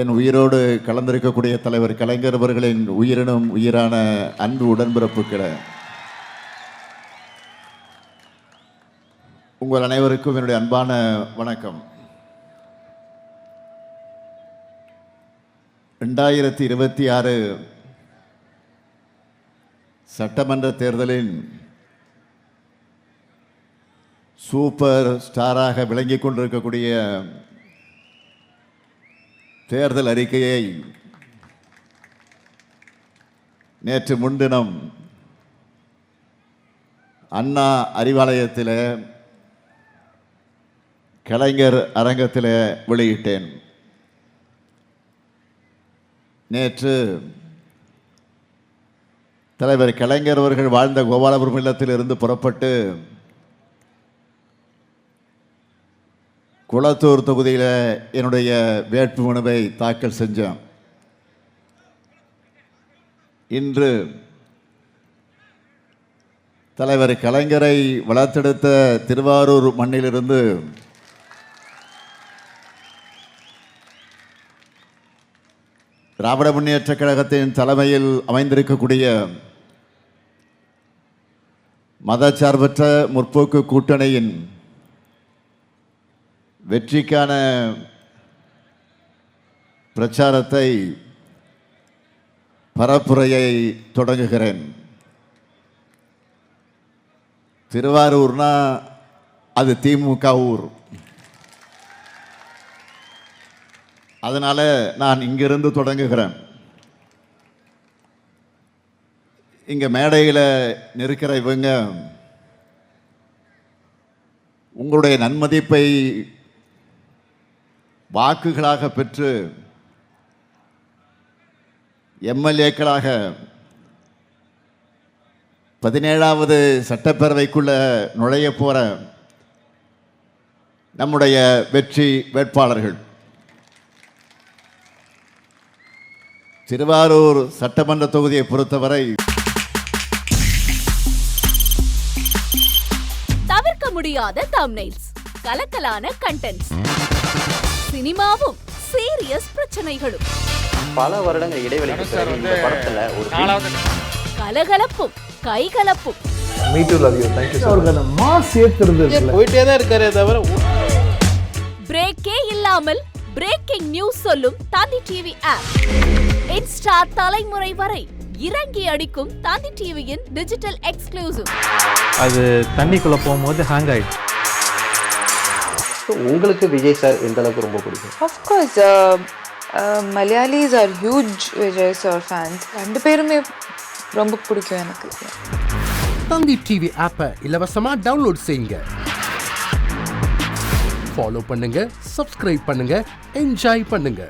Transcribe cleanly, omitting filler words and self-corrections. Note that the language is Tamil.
என் உயிரோடு கலந்திருக்கக்கூடிய தலைவர் கலைஞர் அவர்களின் உயிரினும் உயிரான அன்பு உடன்பிறப்புக்களை, உங்கள் அனைவருக்கும் என்னுடைய அன்பான வணக்கம். 2026 சட்டமன்ற தேர்தலின் சூப்பர் ஸ்டாராக விளங்கிக் கொண்டிருக்கக்கூடிய தேர்தல் அறிக்கையை நேற்று முன்தினம் அண்ணா அறிவாலயத்தில் கலைஞர் அரங்கத்தில் வெளியிட்டேன். நேற்று தலைவர் கலைஞர் அவர்கள் வாழ்ந்த கோபாலபுரம் இல்லத்தில் இருந்து புறப்பட்டு குளத்தூர் தொகுதியில் என்னுடைய வேட்புமனுவை தாக்கல் செஞ்சேன். இன்று தலைவர் கலைஞரை வளர்த்தெடுத்த திருவாரூர் மண்ணிலிருந்து திராவிட முன்னேற்றக் கழகத்தின் தலைமையில் அமைந்திருக்கக்கூடிய மதச்சார்பற்ற முற்போக்கு கூட்டணியின் வெற்றிக்கான பிரச்சாரத்தை பரப்புரையை தொடங்குகிறேன். திருவாரூர்னா அது திமுக ஊர். அதனால் நான் இங்கிருந்து தொடங்குகிறேன். இங்கே மேடையில் நிற்கிற இவங்க உங்களுடைய நன்மதிப்பை வாக்குகளாக பெற்று எம்எல்ஏக்களாக 17வது சட்டப்பேரவைக்குள்ள நுழைய போற நம்முடைய வெற்றி வேட்பாளர்கள். திருவாரூர் சட்டமன்ற தொகுதியை பொறுத்தவரை தவிர்க்க முடியாத தம்ப்நெயில்ஸ், கலக்கலான கண்டென்ட்ஸ், சினிமாவும் சீரியஸ் பிரச்சனைகளும், பல வருடங்கள் இடைவெளிக்கு பிறகு இந்த படத்துல ஒரு கலகலப்பும் கைகலப்பும். Me too love you. Thank you அவர்கள் அந்த மாஸ் ஏத்துறது போயிட்டே தான் இருக்காரே தவிர பிரேக்கே இல்லாமல் பிரேக்கிங் நியூஸ் சொல்லும் தந்தி டிவி ஆப். இன்ஸ்டா தலைமுறை வரை இறங்கி அடிக்கும் தந்தி டிவியின் டிஜிட்டல் எக்ஸ்க்ளூசிவ். அது தண்ணிக்குள்ள போகும்போது ஹேங் ஆயிடுச்சு. உங்களுக்கு விஜய் சார் எந்த அளவுக்கு ரொம்ப பிடிக்கும்? Of course, Malayalis are huge Vijay sir fans. ரெண்டு பேருமே ரொம்ப பிடிக்கும் எனக்கு. தந்தி டிவி ஆப்பை இலவசமா டவுன்லோட் செய்யுங்க. ஃபாலோ பண்ணுங்க, சப்ஸ்கிரைப் பண்ணுங்க, என்ஜாய் பண்ணுங்க.